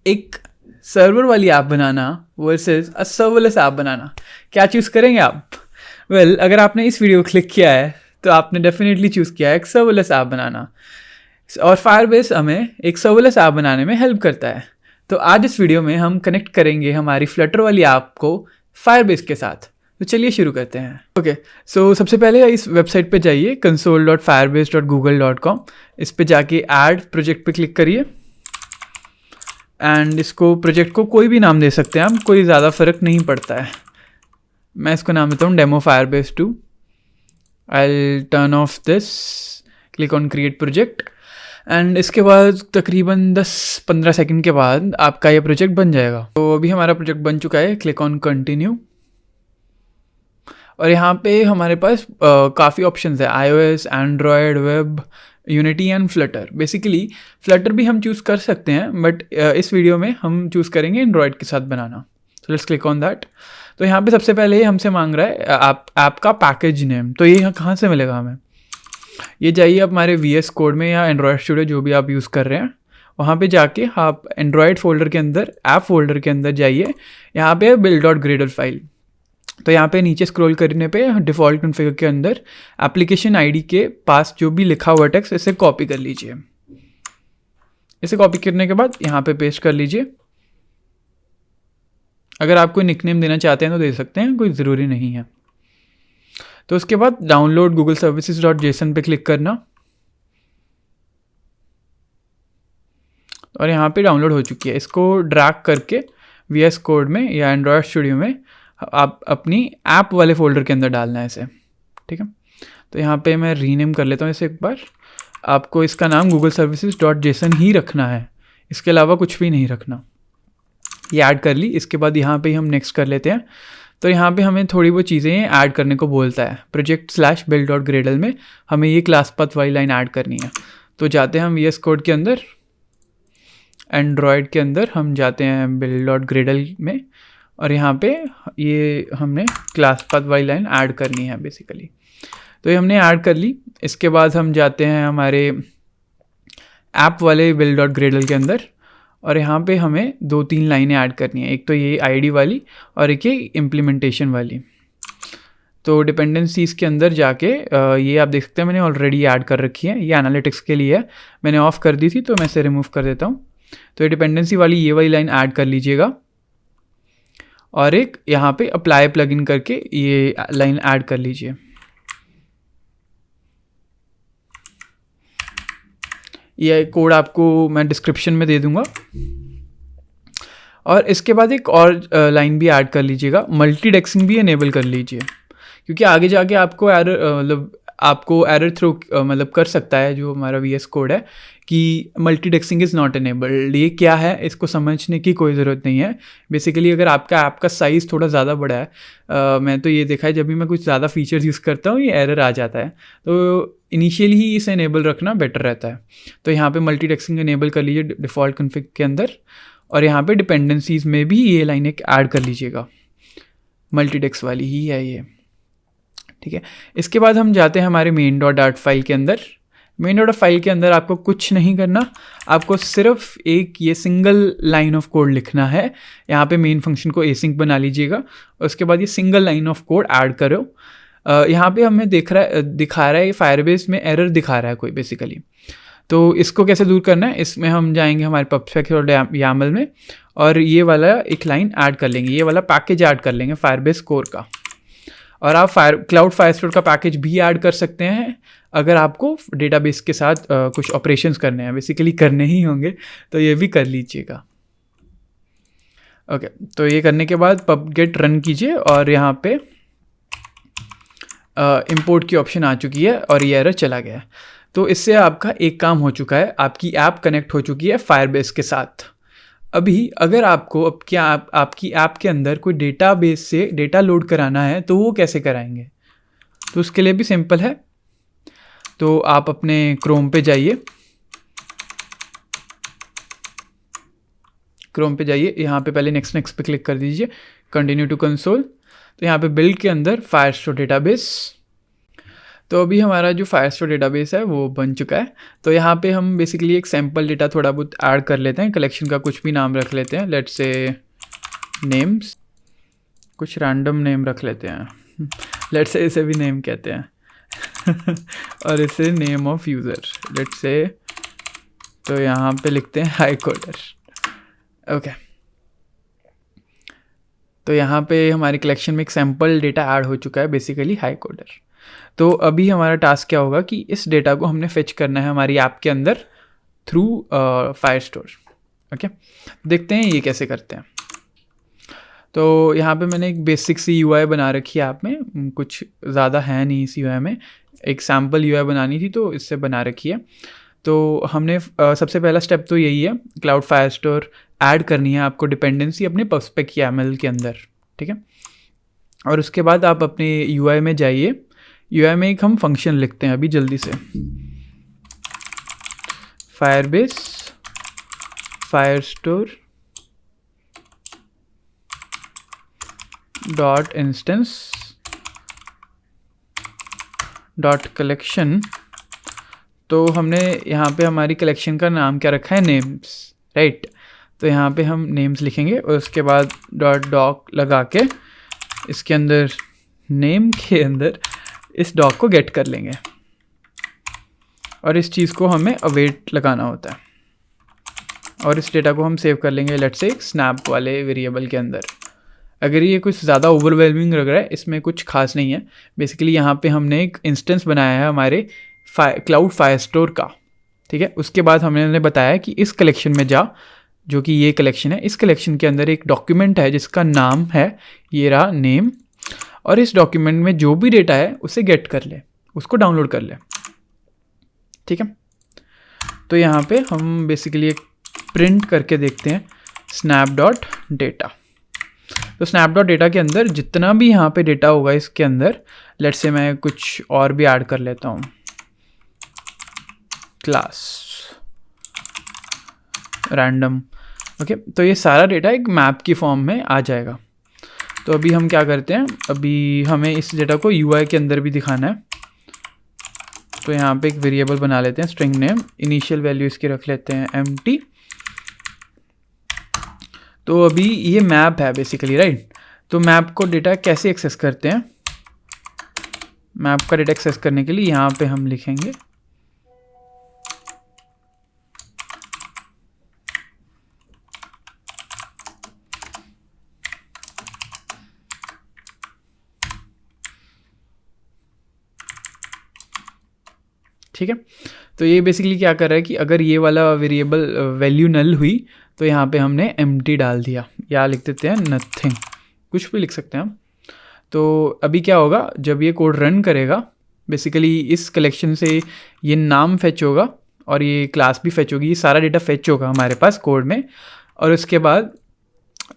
एक सर्वर वाली ऐप बनाना वर्सेस अ serverless app बनाना, क्या चूज़ करेंगे आप? वेल, अगर आपने इस वीडियो को क्लिक किया है तो आपने डेफिनेटली चूज़ किया है एक सर्वरलेस ऐप बनाना, और फायरबेस हमें एक सर्वरलेस ऐप बनाने में हेल्प करता है। तो आज इस वीडियो में हम कनेक्ट करेंगे हमारी फ्लटर वाली ऐप को फायरबेस के साथ। तो चलिए शुरू करते हैं। ओके, सो सबसे पहले इस वेबसाइट पे जाइए console.firebase.google.com। इस पे जाके ऐड प्रोजेक्ट पे क्लिक करिए एंड इसको प्रोजेक्ट को कोई भी नाम दे सकते हैं आप, कोई ज़्यादा फ़र्क नहीं पड़ता है। मैं इसको नाम देता हूँ demo Firebase 2। I turn off this, click on create project and इसके बाद तकरीबन 10-15 सेकंड के बाद आपका ये प्रोजेक्ट बन जाएगा। तो अभी हमारा प्रोजेक्ट बन चुका है, क्लिक ऑन कंटिन्यू। और यहाँ पे हमारे पास काफ़ी ऑप्शंस है, iOS, Android, web, unity and Flutter. Basically Flutter भी हम चूज़ कर सकते हैं, बट इस वीडियो में हम चूज़ करेंगे एंड्रॉयड के साथ बनाना। तो लेट्स क्लिक ऑन दैट। तो यहाँ पे सबसे पहले हमसे मांग रहा है ऐप का पैकेज नेम। तो ये यहाँ कहाँ से मिलेगा हमें? ये जाइए आप हमारे VS कोड में या एंड्रॉयड स्टूडियो जो भी आप यूज़ कर रहे हैं, वहाँ पे जाके आप एंड्रॉयड फोल्डर के अंदर, ऐप फोल्डर के अंदर जाइए, यहाँ पे build.gradle फाइल। तो यहाँ पे नीचे स्क्रॉल करने पे डिफ़ॉल्ट कॉन्फ़िगर के अंदर एप्लीकेशन आईडी के पास जो भी लिखा हुआ टेक्स्ट, इसे कॉपी कर लीजिए। इसे कॉपी करने के बाद यहाँ पे पेस्ट कर लीजिए। अगर आप कोई निकनेम देना चाहते हैं तो दे सकते हैं, कोई ज़रूरी नहीं है। तो उसके बाद डाउनलोड गूगल सर्विसेज.json पे क्लिक करना, और यहाँ पे डाउनलोड हो चुकी है। इसको ड्रैग करके VS कोड में या एंड्रॉयड स्टूडियो में आप अपनी ऐप वाले फोल्डर के अंदर डालना है इसे, ठीक है। तो यहाँ पे मैं रीनेम कर लेता हूँ इसे एक बार। आपको इसका नाम गूगल सर्विसेज.json ही रखना है, इसके अलावा कुछ भी नहीं रखना। ये ऐड कर ली। इसके बाद यहाँ पे हम नेक्स्ट कर लेते हैं। तो यहाँ पे हमें थोड़ी वो चीज़ें ऐड करने को बोलता है। project/build.gradle में हमें ये क्लास पाथ वाली लाइन ऐड करनी है। तो जाते हैं हम VS कोड के अंदर, एंड्रॉयड के अंदर हम जाते हैं build.gradle में, और यहाँ पे ये हमने क्लास पाथ वाली लाइन ऐड करनी है बेसिकली। तो ये हमने ऐड कर ली। इसके बाद हम जाते हैं हमारे ऐप वाले build.gradle के अंदर, और यहाँ पे हमें 2-3 लाइनें ऐड करनी है। एक तो ये आईडी वाली और एक ये इम्प्लीमेंटेशन वाली। तो डिपेंडेंसीज़ के अंदर जाके ये आप देख सकते हैं मैंने ऑलरेडी ऐड कर रखी है। ये एनालिटिक्स के लिए है, मैंने ऑफ़ कर दी थी तो मैं इसे रिमूव कर देता हूँ। तो ये डिपेंडेंसी वाली ये वाली लाइन ऐड कर लीजिएगा, और एक यहाँ पे अप्लाई प्लगइन करके ये लाइन ऐड कर लीजिए। ये कोड आपको मैं डिस्क्रिप्शन में दे दूंगा। और इसके बाद एक और लाइन भी ऐड कर लीजिएगा, मल्टीडेक्सिंग भी इनेबल कर लीजिए, क्योंकि आगे जाके आपको एरर थ्रो मतलब कर सकता है जो हमारा VS कोड है कि मल्टीडेक्सिंग इज़ नॉट इनेबल्ड। ये क्या है इसको समझने की कोई ज़रूरत नहीं है। बेसिकली अगर आपका ऐप का साइज़ थोड़ा ज़्यादा बड़ा है, मैं तो ये देखा है जब भी मैं कुछ ज़्यादा फीचर्स यूज़ करता हूँ ये एरर आ जाता है। तो इनिशियली ही इसे इनेबल रखना बेटर रहता है। तो यहाँ पे मल्टीडेक्सिंग इनेबल कर लीजिए डिफ़ॉल्ट कॉन्फ़िग के अंदर, और यहाँ पे डिपेंडेंसीज़ में भी ये लाइन एक ऐड कर लीजिएगा, मल्टीडेक्स वाली ही है ये, ठीक है। इसके बाद हम जाते हैं हमारे main.dart फाइल के अंदर। main.dart फाइल के अंदर आपको कुछ नहीं करना, आपको सिर्फ एक ये सिंगल लाइन ऑफ कोड लिखना है। यहाँ पे मेन फंक्शन को एसिंक बना लीजिएगा, और उसके बाद ये single line of code add करो। यहाँ पे हमें दिखा रहा है ये फायरबेस में एरर दिखा रहा है कोई बेसिकली। तो इसको कैसे दूर करना है, इसमें हम जाएंगे हमारे पबस्पेक और YAML में, और ये वाला एक लाइन ऐड कर लेंगे, ये वाला पैकेज ऐड कर लेंगे फायरबेस कोर का। और आप क्लाउड फायरस्टोर का पैकेज भी ऐड कर सकते हैं अगर आपको डेटाबेस के साथ कुछ ऑपरेशंस करने हैं, बेसिकली करने ही होंगे, तो ये भी कर लीजिएगा। ओके, तो ये करने के बाद pubget रन कीजिए, और यहाँ पे इंपोर्ट की ऑप्शन आ चुकी है और ये एरर चला गया है। तो इससे आपका एक काम हो चुका है, आपकी ऐप कनेक्ट हो चुकी है फायरबेस के साथ। अभी अगर आपको आपकी ऐप के अंदर कोई डेटाबेस से डेटा लोड कराना है तो वो कैसे कराएंगे? तो उसके लिए भी सिंपल है। तो आप अपने क्रोम पे जाइए, यहाँ पे पहले नेक्स्ट पे क्लिक कर दीजिए, कंटिन्यू टू कंसोल। तो यहाँ पे बिल्ड के अंदर फायरस्टोर डेटाबेस, तो अभी हमारा जो फायरस्टोर डेटाबेस है वो बन चुका है। तो यहाँ पे हम बेसिकली एक सैम्पल डेटा थोड़ा बहुत ऐड कर लेते हैं, कलेक्शन का कुछ भी नाम रख लेते हैं, लेट्स से नेम्स, कुछ रैंडम नेम रख लेते हैं, लेट्स से इसे भी नेम कहते हैं और इसे name of user let's say, तो यहाँ पे लिखते हैं हाई कोडर। ओके, तो यहाँ पे हमारी कलेक्शन में एक सैम्पल डेटा ऐड हो चुका है, बेसिकली हाई कोडर। तो अभी हमारा टास्क क्या होगा कि इस डेटा को हमने फेच करना है हमारी ऐप के अंदर थ्रू फायरस्टोर। ओके, देखते हैं ये कैसे करते हैं। तो यहाँ पे मैंने एक बेसिक सी यूआई बना रखी है ऐप में, कुछ ज़्यादा है नहीं इस यूआई में, एक सैम्पल यूआई बनानी थी तो इससे बना रखी है। तो हमने सबसे पहला स्टेप तो यही है, क्लाउड फायरस्टोर ऐड करनी है आपको डिपेंडेंसी अपने पब्सपेक YAML के अंदर, ठीक है। और उसके बाद आप अपने यूआई में जाइए, यूआई में एक हम फंक्शन लिखते हैं अभी जल्दी से, Firebase Firestore dot instance dot collection. तो हमने यहाँ पे हमारी कलेक्शन का नाम क्या रखा है, नेम्स, राइट। तो यहाँ पे हम नेम्स लिखेंगे और उसके बाद डॉट डॉक लगा के इसके अंदर नेम के अंदर इस डॉक को गेट कर लेंगे और इस चीज़ को हमें अवेट लगाना होता है और इस डेटा को हम सेव कर लेंगे लेट्स से एक स्नैप वाले वेरिएबल के अंदर। अगर ये कुछ ज़्यादा ओवरवेलमिंग लग रहा है, इसमें कुछ खास नहीं है। बेसिकली यहाँ पे हमने एक इंस्टेंस बनाया है हमारे क्लाउड फायरस्टोर का, ठीक है। उसके बाद हमने बताया कि इस कलेक्शन में जा, जो कि ये कलेक्शन है, इस कलेक्शन के अंदर एक डॉक्यूमेंट है जिसका नाम है ये रहा नेम, और इस डॉक्यूमेंट में जो भी डेटा है उसे गेट कर ले, उसको डाउनलोड कर ले, ठीक है। तो यहाँ पे हम बेसिकली एक प्रिंट करके देखते हैं स्नैप डॉट डेटा। तो स्नैप डॉट डेटा के अंदर जितना भी यहाँ पे डेटा होगा इसके अंदर, लेट्स से मैं कुछ और भी ऐड कर लेता हूँ, क्लास रैंडम, ओके। तो ये सारा डेटा एक मैप की फॉर्म में आ जाएगा। तो अभी हम क्या करते हैं, अभी हमें इस डेटा को यूआई के अंदर भी दिखाना है। तो यहाँ पे एक वेरिएबल बना लेते हैं स्ट्रिंग नेम, इनिशियल वैल्यू इसकी रख लेते हैं एम्प्टी। तो अभी ये मैप है बेसिकली, राइट। तो मैप को डेटा कैसे एक्सेस करते हैं, मैप का डेटा एक्सेस करने के लिए यहाँ पे हम लिखेंगे ठीक है। तो ये बेसिकली क्या कर रहा है कि अगर ये वाला वेरिएबल वैल्यू नल हुई तो यहाँ पे हमने एम्प्टी डाल दिया, या लिख देते हैं नथिंग, कुछ भी लिख सकते हैं हम। तो अभी क्या होगा, जब ये कोड रन करेगा, बेसिकली इस कलेक्शन से ये नाम फेच होगा और ये क्लास भी फेच होगी, ये सारा डेटा फेच होगा हमारे पास कोड में। और उसके बाद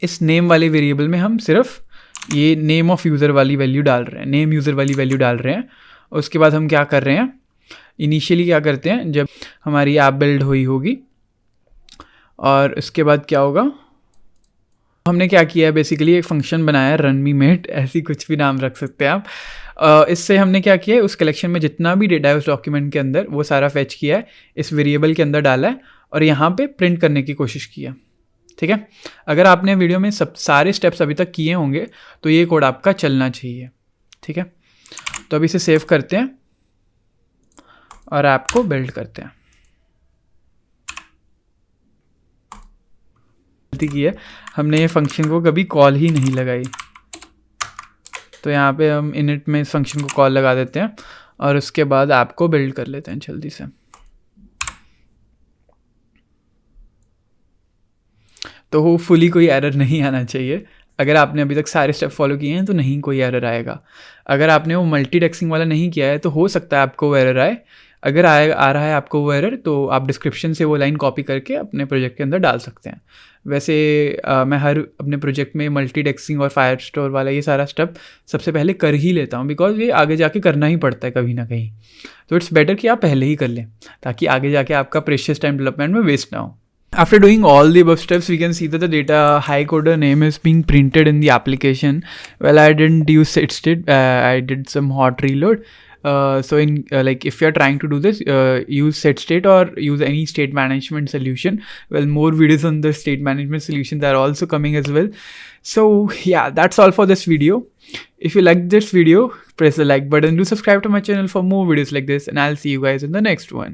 इस नेम वाले वेरिएबल में हम सिर्फ ये नेम ऑफ यूज़र वाली वैल्यू डाल रहे हैं, नेम यूज़र वाली वैल्यू डाल रहे हैं। और उसके बाद हम क्या कर रहे हैं, इनिशियली क्या करते हैं, जब हमारी ऐप बिल्ड हुई होगी और उसके बाद क्या होगा, हमने क्या किया है, बेसिकली एक फंक्शन बनाया है रन मी मेट, ऐसी कुछ भी नाम रख सकते हैं आप। इससे हमने क्या किया है, उस कलेक्शन में जितना भी डेटा है उस डॉक्यूमेंट के अंदर वो सारा फेच किया है, इस वेरिएबल के अंदर डाला है और यहाँ पे प्रिंट करने की कोशिश की है, ठीक है। अगर आपने वीडियो में सब सारे स्टेप्स अभी तक किए होंगे तो ये कोड आपका चलना चाहिए, ठीक है। तो अभी इसे सेव करते हैं और ऐप को बिल्ड करते हैं। गलती की है, हमने ये फंक्शन को कभी कॉल ही नहीं लगाई। तो यहाँ पे हम इनिट में इस फंक्शन को कॉल लगा देते हैं और उसके बाद ऐप को बिल्ड कर लेते हैं जल्दी से। तो होपफुली कोई एरर नहीं आना चाहिए। अगर आपने अभी तक सारे स्टेप फॉलो किए हैं तो नहीं कोई एरर आएगा। अगर आपने वो मल्टीटेक्सिंग वाला नहीं किया है तो हो सकता है आपको वो एरर आए। अगर आ रहा है आपको वो एरर, तो आप डिस्क्रिप्शन से वो लाइन कॉपी करके अपने प्रोजेक्ट के अंदर डाल सकते हैं। वैसे मैं हर अपने प्रोजेक्ट में मल्टीटेक्सिंग और फायरस्टोर वाला ये सारा स्टेप सबसे पहले कर ही लेता हूँ, बिकॉज ये आगे जाके करना ही पड़ता है कभी ना कहीं। तो इट्स बेटर कि आप पहले ही कर लें ताकि आगे जाके आपका प्रेशियस टाइम डेवलपमेंट में वेस्ट ना हो। After doing all the above steps, we can see that the data HiCoder name is being printed in the application. Well, I didn't use it. I did some hot reload. So in like if you're trying to do this, use SetState or use any state management solution. Well, more videos on the state management solutions are also coming as well. So yeah, that's all for this video. If you liked this video, press the like button, do subscribe to my channel for more videos like this, and I'll see you guys in the next one.